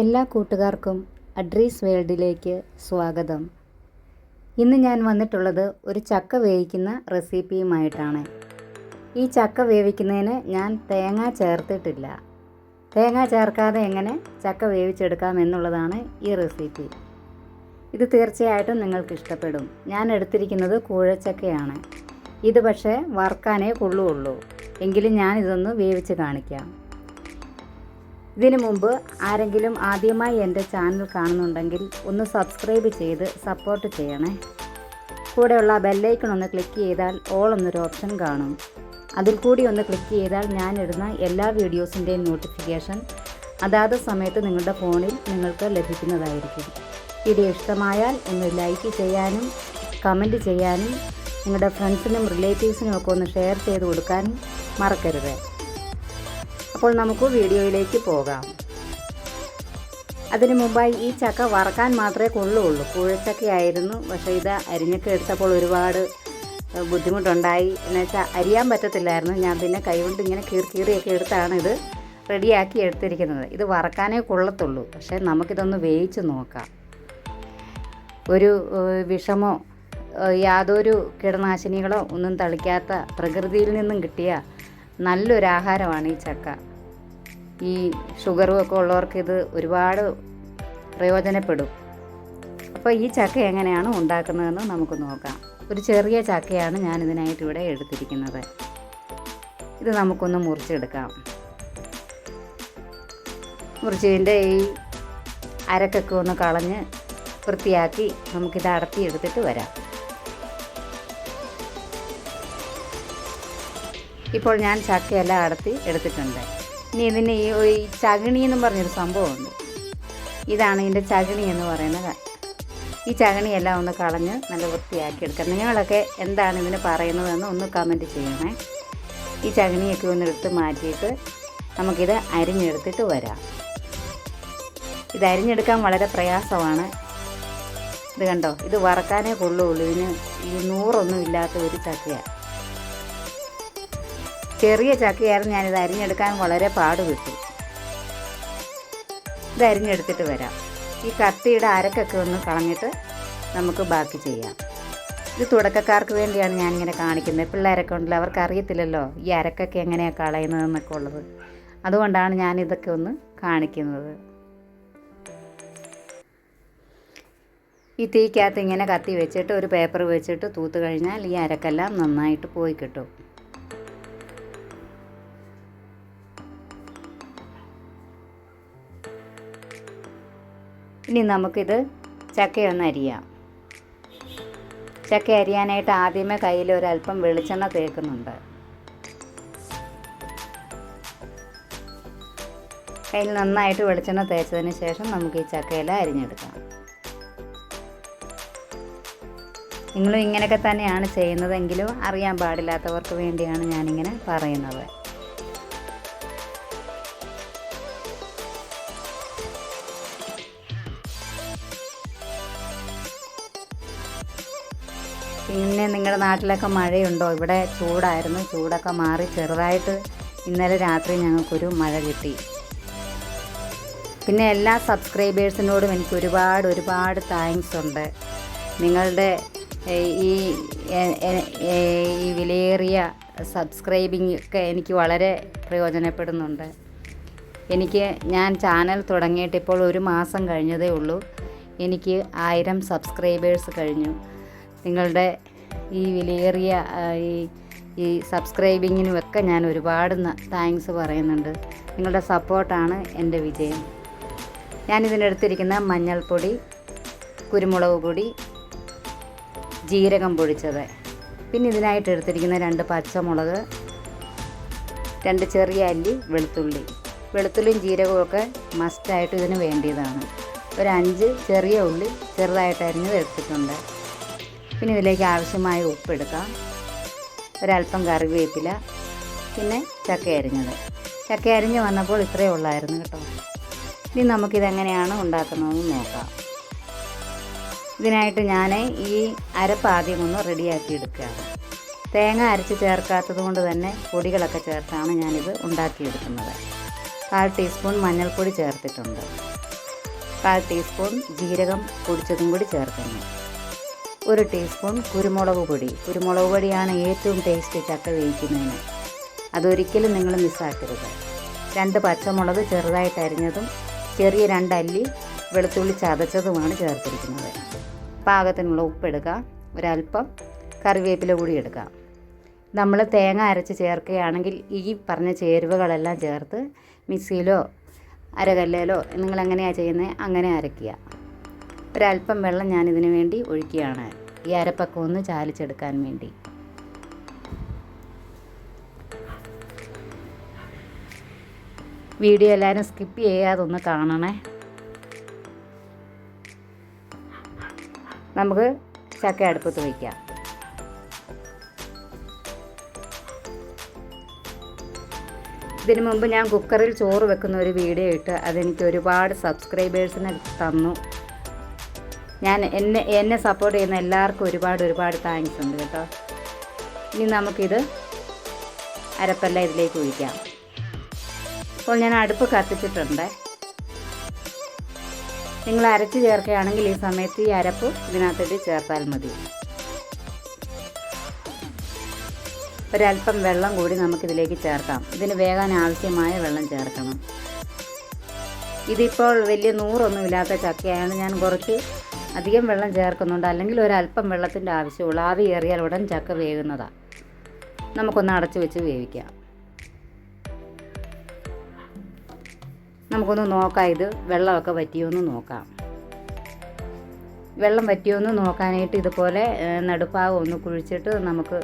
എല്ലാ കൂട്ടുകാർക്കും അഡ്രീസ് വേൾഡിലേക്ക് സ്വാഗതം. ഇന്ന് ഞാൻ വന്നിട്ടുള്ളത് ഒരു ചക്ക വേവിക്കുന്ന റെസിപ്പിയുമായിട്ടാണ്. ഈ ചക്ക വേവിക്കുന്നതിന് ഞാൻ തേങ്ങ ചേർത്തിട്ടില്ല. തേങ്ങ ചേർക്കാതെ എങ്ങനെ ചക്ക വേവിച്ചെടുക്കാം എന്നുള്ളതാണ് ഈ റെസിപ്പി. ഇത് തീർച്ചയായിട്ടും നിങ്ങൾക്ക് ഇഷ്ടപ്പെടും. ഞാൻ എടുത്തിരിക്കുന്നത് കൂഴച്ചക്കയാണ്. ഇത് പക്ഷേ വറുക്കാനേ കൊള്ളുകയുള്ളൂ. എങ്കിലും ഞാൻ ഇതൊന്ന് വേവിച്ച് കാണിക്കാം. ഇതിനു മുമ്പ് ആരെങ്കിലും ആദ്യമായി എൻ്റെ ചാനൽ കാണുന്നുണ്ടെങ്കിൽ ഒന്ന് സബ്സ്ക്രൈബ് ചെയ്ത് സപ്പോർട്ട് ചെയ്യണേ. കൂടെയുള്ള ബെല്ലൈക്കൺ ഒന്ന് ക്ലിക്ക് ചെയ്താൽ ഓൾ എന്നൊരു ഓപ്ഷൻ കാണും. അതിൽ കൂടി ഒന്ന് ക്ലിക്ക് ചെയ്താൽ ഞാനിടുന്ന എല്ലാ വീഡിയോസിൻ്റെയും നോട്ടിഫിക്കേഷൻ അതാത് സമയത്ത് നിങ്ങളുടെ ഫോണിൽ നിങ്ങൾക്ക് ലഭിക്കുന്നതായിരിക്കും. വീഡിയോ ഇഷ്ടമായാൽ ഒന്ന് ലൈക്ക് ചെയ്യാനും കമൻറ്റ് ചെയ്യാനും നിങ്ങളുടെ ഫ്രണ്ട്സിനും റിലേറ്റീവ്സിനും ഒക്കെ ഒന്ന് ഷെയർ ചെയ്ത് കൊടുക്കാനും മറക്കരുത്. അപ്പോൾ നമുക്ക് വീഡിയോയിലേക്ക് പോകാം. അതിനു മുമ്പായി ഈ ചക്ക വറക്കാൻ മാത്രമേ കൊള്ളുകയുള്ളൂ. കൂഴച്ചക്കയായിരുന്നു. പക്ഷേ ഇത് അരിഞ്ഞൊക്കെ എടുത്തപ്പോൾ ഒരുപാട് ബുദ്ധിമുട്ടുണ്ടായി. എന്നുവെച്ചാൽ അരിയാൻ പറ്റത്തില്ലായിരുന്നു. ഞാൻ പിന്നെ കൈകൊണ്ട് ഇങ്ങനെ കീറിയൊക്കെ എടുത്താണ് ഇത് റെഡിയാക്കി എടുത്തിരിക്കുന്നത്. ഇത് വറക്കാനേ കൊള്ളത്തുള്ളൂ. പക്ഷേ നമുക്കിതൊന്ന് വേവിച്ച് നോക്കാം. ഒരു വിഷമോ യാതൊരു കീടനാശിനികളോ ഒന്നും തളിക്കാത്ത പ്രകൃതിയിൽ നിന്നും കിട്ടിയ നല്ലൊരു ആഹാരമാണ് ഈ ചക്ക. ഈ ഷുഗറും ഒക്കെ ഉള്ളവർക്ക് ഇത് ഒരുപാട് പ്രയോജനപ്പെടും. അപ്പോൾ ഈ ചക്ക എങ്ങനെയാണ് ഉണ്ടാക്കുന്നതെന്ന് നമുക്ക് നോക്കാം. ഒരു ചെറിയ ചക്കയാണ് ഞാനിതിനായിട്ട് ഇവിടെ എടുത്തിരിക്കുന്നത്. ഇത് നമുക്കൊന്ന് മുറിച്ചെടുക്കാം. മുറിച്ചതിൻ്റെ ഈ അരക്കൊക്കെ ഒന്ന് കളഞ്ഞ് വൃത്തിയാക്കി നമുക്കിത് അടത്തിയെടുത്തിട്ട് വരാം. ഇപ്പോൾ ഞാൻ ചക്കയെല്ലാം അടത്തി എടുത്തിട്ടുണ്ട്. ഇനി ഇതിന് ഈ ചകിണി എന്നും പറഞ്ഞൊരു സംഭവമുണ്ട്. ഇതാണ് ഇതിൻ്റെ ചകിണി എന്ന് പറയുന്നത്. ഈ ചകിണിയെല്ലാം ഒന്ന് കളഞ്ഞ് നല്ല വൃത്തിയാക്കി എടുക്കാം. നിങ്ങളൊക്കെ എന്താണ് ഇതിന് പറയുന്നതെന്ന് ഒന്ന് കമൻറ്റ് ചെയ്യണേ. ഈ ചകിണിയൊക്കെ ഒന്ന് എടുത്ത് മാറ്റിയിട്ട് നമുക്കിത് അരിഞ്ഞെടുത്തിട്ട് വരാം. ഇത് അരിഞ്ഞെടുക്കാൻ വളരെ പ്രയാസമാണ്. ഇത് കണ്ടോ, ഇത് വറക്കാനേ കൊള്ളുകയുള്ളൂ. ഇതിന് ഈ നൂറൊന്നും ഇല്ലാത്ത ഒരു ചക്കയാണ്. ചെറിയ ചക്കയായിരുന്നു. ഞാനിത് അരിഞ്ഞെടുക്കാൻ വളരെ പാടുപെട്ടു. ഇത് അരിഞ്ഞെടുത്തിട്ട് വരാം. ഈ കത്തിയുടെ അരക്കൊക്കെ ഒന്ന് കളഞ്ഞിട്ട് നമുക്ക് ബാക്കി ചെയ്യാം. ഇത് തുടക്കക്കാർക്ക് വേണ്ടിയാണ് ഞാനിങ്ങനെ കാണിക്കുന്നത്. പിള്ളേരൊക്കെ ഉണ്ടല്ലോ, അവർക്ക് അറിയത്തില്ലല്ലോ ഈ അരക്കൊക്കെ എങ്ങനെയാണ് കളയുന്നതെന്നൊക്കെ ഉള്ളത്. അതുകൊണ്ടാണ് ഞാനിതൊക്കെ ഒന്ന് കാണിക്കുന്നത്. ഈ തീക്കകത്ത് ഇങ്ങനെ കത്തി വെച്ചിട്ട് ഒരു പേപ്പർ വെച്ചിട്ട് തൂത്ത് കഴിഞ്ഞാൽ ഈ അരക്കെല്ലാം നന്നായിട്ട് പോയി കിട്ടും. ഇനി നമുക്കിത് ചക്കയൊന്ന് അരിയാം. ചക്ക അരിയാനായിട്ട് ആദ്യമേ കയ്യിൽ ഒരല്പം വെളിച്ചെണ്ണ തേക്കുന്നുണ്ട്. കയ്യിൽ നന്നായിട്ട് വെളിച്ചെണ്ണ തേച്ചതിന് ശേഷം നമുക്ക് ഈ ചക്കയെല്ലാം അരിഞ്ഞെടുക്കാം. നിങ്ങളും ഇങ്ങനെയൊക്കെ തന്നെയാണ് ചെയ്യുന്നതെങ്കിലും അറിയാൻ പാടില്ലാത്തവർക്ക് വേണ്ടിയാണ് ഞാനിങ്ങനെ പറയുന്നത്. പിന്നെ നിങ്ങളുടെ നാട്ടിലൊക്കെ മഴയുണ്ടോ? ഇവിടെ ചൂടായിരുന്നു. ചൂടൊക്കെ മാറി ചെറുതായിട്ട് ഇന്നലെ രാത്രി ഞങ്ങൾക്കൊരു മഴ കിട്ടി. പിന്നെ എല്ലാ സബ്സ്ക്രൈബേഴ്സിനോടും എനിക്ക് ഒരുപാട് താങ്ക്സ് ഉണ്ട്. നിങ്ങളുടെ ഈ വിലയേറിയ സബ്സ്ക്രൈബിങ് ഒക്കെ എനിക്ക് വളരെ പ്രയോജനപ്പെടുന്നുണ്ട്. ഞാൻ ചാനൽ തുടങ്ങിയിട്ട് ഇപ്പോൾ ഒരു മാസം കഴിഞ്ഞതേ ഉള്ളൂ. എനിക്ക് 1000 സബ്സ്ക്രൈബേഴ്സ് കഴിഞ്ഞു. നിങ്ങളുടെ ഈ വിലയേറിയ ഈ സബ്സ്ക്രൈബിങ്ങിനുമൊക്കെ ഞാൻ ഒരുപാട് താങ്ക്സ് പറയുന്നുണ്ട്. നിങ്ങളുടെ സപ്പോർട്ടാണ് എൻ്റെ വിജയം. ഞാനിതിനെടുത്തിരിക്കുന്ന മഞ്ഞൾപ്പൊടി, കുരുമുളക് പൊടി, ജീരകം പൊടിച്ചത്, പിന്നെ ഇതിനായിട്ട് എടുത്തിരിക്കുന്ന 2 പച്ചമുളക്, 2 ചെറിയ അല്ലി വെളുത്തുള്ളിയും ജീരകവും ഒക്കെ മസ്റ്റായിട്ട് ഇതിന് വേണ്ടിയതാണ്. ഒരു 5 ചെറിയ ഉള്ളി ചെറുതായിട്ട് അരിഞ്ഞത് എടുത്തിട്ടുണ്ട്. പിന്നെ ഇതിലേക്ക് ആവശ്യമായ ഉപ്പെടുക്കാം, ഒരല്പം കറിവേപ്പില, പിന്നെ ചക്ക അരിഞ്ഞ് വന്നപ്പോൾ ഇത്രയേ ഉള്ളായിരുന്നു കേട്ടോ. ഇനി നമുക്കിതെങ്ങനെയാണ് ഉണ്ടാക്കുന്നതെന്ന് നോക്കാം. ഇതിനായിട്ട് ഞാൻ ഈ അരപ്പ് ആദ്യം ഒന്ന് റെഡിയാക്കി എടുക്കുകയാണ്. തേങ്ങ അരച്ച് ചേർക്കാത്തത് കൊണ്ട് തന്നെ പൊടികളൊക്കെ ചേർത്താണ് ഞാനിത് ഉണ്ടാക്കിയെടുക്കുന്നത്. 1/4 ടീസ്പൂൺ മഞ്ഞൾപ്പൊടി ചേർത്തിട്ടുണ്ട്. 1/4 ടീസ്പൂൺ ജീരകം പൊടിച്ചതും കൂടി ചേർക്കുന്നു. 1 ടീസ്പൂൺ കുരുമുളക് പൊടി. കുരുമുളക് പൊടിയാണ് ഏറ്റവും ടേസ്റ്റ് ചക്ക വേവിക്കുന്നതിന്. അതൊരിക്കലും നിങ്ങൾ മിസ്സാക്കരുത്. 2 പച്ചമുളക് ചെറുതായിട്ട് അരിഞ്ഞതും ചെറിയ 2 അല്ലി വെളുത്തുള്ളി ചതച്ചതുമാണ് ചേർത്തിരിക്കുന്നത്. പാകത്തിനുള്ള ഉപ്പെടുക്കുക. ഒരല്പം കറിവേപ്പില കൂടി എടുക്കാം. നമ്മൾ തേങ്ങ അരച്ച് ചേർക്കുകയാണെങ്കിൽ ഈ പറഞ്ഞ ചേരുവകളെല്ലാം ചേർത്ത് മിക്സിയിലോ അരകല്ലിലോ നിങ്ങളെങ്ങനെയാണ് ചെയ്യുന്നത് അങ്ങനെ അരയ്ക്കുക. ഒരല്പം വെള്ളം ഞാനിതിന് വേണ്ടി ഒഴിക്കുകയാണ്, ഈ അരപ്പൊക്കെ ഒന്ന് ചാലിച്ചെടുക്കാൻ വേണ്ടി. വീഡിയോ എല്ലാവരും സ്കിപ്പ് ചെയ്യാതെ ഒന്ന് കാണണേ. നമുക്ക് ചക്ക അടുപ്പത്ത് വയ്ക്കാം. ഇതിനു മുമ്പ് ഞാൻ കുക്കറിൽ ചോറ് വെക്കുന്ന ഒരു വീഡിയോ ഇട്ട് അതെനിക്ക് ഒരുപാട് സബ്സ്ക്രൈബേഴ്സിനെ തന്നു. എന്നെ സപ്പോർട്ട് ചെയ്യുന്ന എല്ലാവർക്കും ഒരുപാട് താങ്ക്സ് ഉണ്ട് കേട്ടോ. ഇനി നമുക്കിത് അരപ്പെല്ലാം ഇതിലേക്ക് ഒഴിക്കാം. അപ്പോൾ ഞാൻ അടുപ്പ് കത്തിച്ചിട്ടുണ്ട്. നിങ്ങൾ അരച്ച് ചേർക്കുകയാണെങ്കിൽ ഈ സമയത്ത് ഈ അരപ്പ് ഇതിനകത്തേക്ക് ചേർത്താൽ മതി. ഒരല്പം വെള്ളം കൂടി നമുക്കിതിലേക്ക് ചേർക്കാം. ഇതിന് വേകാൻ ആവശ്യമായ വെള്ളം ചേർക്കണം. ഇതിപ്പോൾ വലിയ നൂറൊന്നുമില്ലാത്ത ചക്കയാണ്. ഞാൻ കുറച്ച് അധികം വെള്ളം ചേർക്കുന്നുണ്ട്, അല്ലെങ്കിൽ ഒരല്പം വെള്ളത്തിൻ്റെ ആവശ്യമുള്ളൂ. ആവി ഏറിയാൽ ഉടൻ ചക്ക വേകുന്നതാണ്. നമുക്കൊന്ന് അടച്ചു വെച്ച് വേവിക്കാം. നമുക്കൊന്ന് നോക്കാം ഇത് വെള്ളമൊക്കെ വറ്റിയോന്ന് നോക്കാം. വെള്ളം വറ്റിയോന്ന് നോക്കാനായിട്ട് ഇതുപോലെ നടുഭാഗം ഒന്ന് കുഴിച്ചിട്ട് നമുക്ക്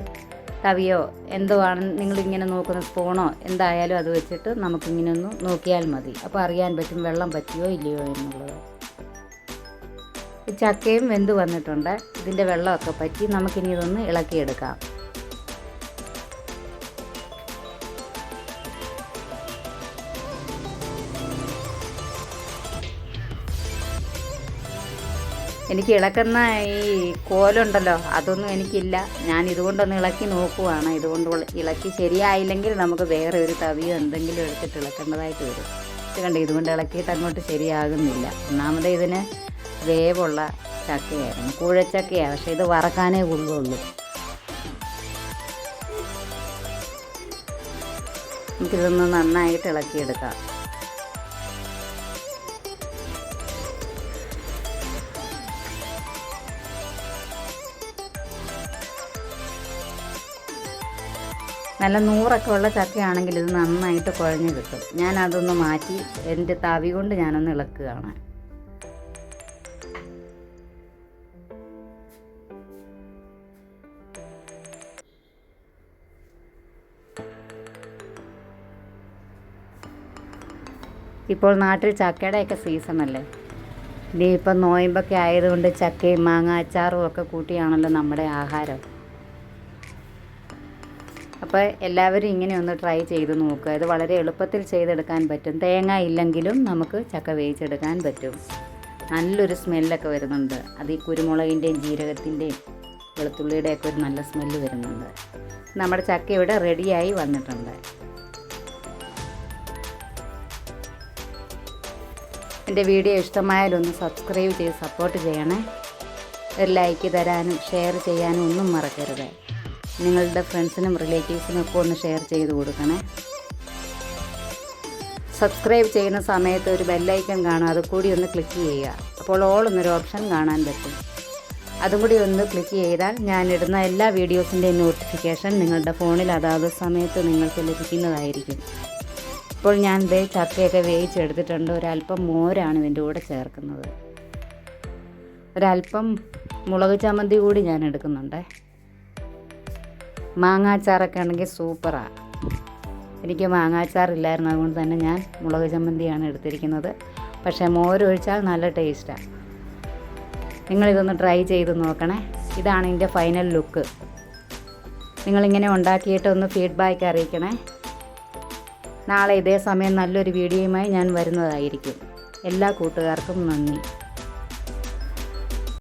തവിയോ എന്തോ ആണ് നിങ്ങളിങ്ങനെ നോക്കുന്ന സ്പൂണോ എന്തായാലും അത് വെച്ചിട്ട് നമുക്കിങ്ങനെ ഒന്ന് നോക്കിയാൽ മതി. അപ്പോൾ അറിയാൻ പറ്റും വെള്ളം പറ്റിയോ ഇല്ലയോ എന്നുള്ളത്. ഈ ചക്കയും വെന്ത് വന്നിട്ടുണ്ട്. ഇതിൻ്റെ വെള്ളമൊക്കെ പറ്റി നമുക്കിനി ഇതൊന്ന് ഇളക്കിയെടുക്കാം. എനിക്ക് ഇളക്കുന്ന ഈ കോലുണ്ടല്ലോ അതൊന്നും എനിക്കില്ല. ഞാൻ ഇതുകൊണ്ടൊന്ന് ഇളക്കി നോക്കുവാണ്. ഇതുകൊണ്ട് ഇളക്കി ശരിയായില്ലെങ്കിൽ നമുക്ക് വേറെ ഒരു തവിയോ എന്തെങ്കിലും എടുത്തിട്ട് ഇളക്കേണ്ടതായിട്ട് വരും. ഇത് കണ്ട് ഇതുകൊണ്ട് ഇളക്കിയിട്ട് അങ്ങോട്ട് ശരിയാകുന്നില്ല. ഒന്നാമത് ഇതിന് വേവുള്ള ചക്കയായിരുന്നു, കൂഴച്ചക്കയാണ്. പക്ഷേ ഇത് വറക്കാനേ കൊള്ളുള്ളൂ. നമുക്കിതൊന്ന് നന്നായിട്ട് ഇളക്കിയെടുക്കാം. നല്ല നൂറൊക്കെ ഉള്ള ചക്കയാണെങ്കിൽ ഇത് നന്നായിട്ട് കുഴഞ്ഞ് കിട്ടും. ഞാൻ അതൊന്ന് മാറ്റി എൻ്റെ തവി കൊണ്ട് ഞാനൊന്ന് ഇളക്കുകയാണ്. ഇപ്പോൾ നാട്ടിൽ ചക്കയുടെയൊക്കെ സീസണല്ലേ. ഇനിയിപ്പം നോയമ്പൊക്കെ ആയതുകൊണ്ട് ചക്കയും മാങ്ങ അച്ചാറും ഒക്കെ കൂട്ടിയാണല്ലോ നമ്മുടെ ആഹാരം. അപ്പോൾ എല്ലാവരും ഇങ്ങനെ ഒന്ന് ട്രൈ ചെയ്ത് നോക്കുക. ഇത് വളരെ എളുപ്പത്തിൽ ചെയ്തെടുക്കാൻ പറ്റും. തേങ്ങ ഇല്ലെങ്കിലും നമുക്ക് ചക്ക വേവിച്ചെടുക്കാൻ പറ്റും. നല്ലൊരു സ്മെല്ലൊക്കെ വരുന്നുണ്ട്. അത് ഈ കുരുമുളകിൻ്റെയും ജീരകത്തിൻ്റെയും വെളുത്തുള്ളിയുടെയൊക്കെ ഒരു നല്ല സ്മെല്ല് വരുന്നുണ്ട്. നമ്മുടെ ചക്ക ഇവിടെ റെഡിയായി വന്നിട്ടുണ്ട്. എൻ്റെ വീഡിയോ ഇഷ്ടമായാലൊന്ന് സബ്സ്ക്രൈബ് ചെയ്ത് സപ്പോർട്ട് ചെയ്യണേ. ഒരു ലൈക്ക് തരാനും ഷെയർ ചെയ്യാനും ഒന്നും മറക്കരുത്. നിങ്ങളുടെ ഫ്രണ്ട്സിനും റിലേറ്റീവ്സിനും ഒക്കെ ഒന്ന് ഷെയർ ചെയ്ത് കൊടുക്കണേ. സബ്സ്ക്രൈബ് ചെയ്യുന്ന സമയത്ത് ഒരു ബെല്ലൈക്കൺ കാണും, അത് കൂടി ഒന്ന് ക്ലിക്ക് ചെയ്യുക. അപ്പോൾ ഓൾ എന്നൊരു ഓപ്ഷൻ കാണാൻ പറ്റും. അതും കൂടി ഒന്ന് ക്ലിക്ക് ചെയ്താൽ ഞാനിടുന്ന എല്ലാ വീഡിയോസിൻ്റെയും നോട്ടിഫിക്കേഷൻ നിങ്ങളുടെ ഫോണിൽ അതാത് സമയത്ത് നിങ്ങൾക്ക് ലഭിക്കുന്നതായിരിക്കും. ഇപ്പോൾ ഞാൻ ദേ ചക്കയൊക്കെ വേവിച്ചെടുത്തിട്ടുണ്ട്. ഒരല്പം മോരാണ് ഇതിൻ്റെ കൂടെ ചേർക്കുന്നത്. ഒരല്പം മുളക് ചമ്മന്തി കൂടി ഞാൻ എടുക്കുന്നുണ്ട്. മാങ്ങാച്ചാറൊക്കെ ആണെങ്കിൽ സൂപ്പറാണ്. എനിക്ക് മാങ്ങാച്ചാറില്ലായിരുന്നു, അതുകൊണ്ട് തന്നെ ഞാൻ മുളക് ചമ്മന്തിയാണ് എടുത്തിരിക്കുന്നത്. പക്ഷേ മോരൊഴിച്ചാൽ നല്ല ടേസ്റ്റാണ്. നിങ്ങളിതൊന്ന് ട്രൈ ചെയ്ത് നോക്കണേ. ഇതാണ് ഇതിൻ്റെ ഫൈനൽ ലുക്ക്. നിങ്ങളിങ്ങനെ ഉണ്ടാക്കിയിട്ട് ഒന്ന് ഫീഡ്ബാക്ക് അറിയിക്കണേ. നാളെ ഇതേ സമയം നല്ലൊരു വീഡിയോയുമായി ഞാൻ വരുന്നതായിരിക്കും. എല്ലാ കൂട്ടുകാർക്കും നന്ദി.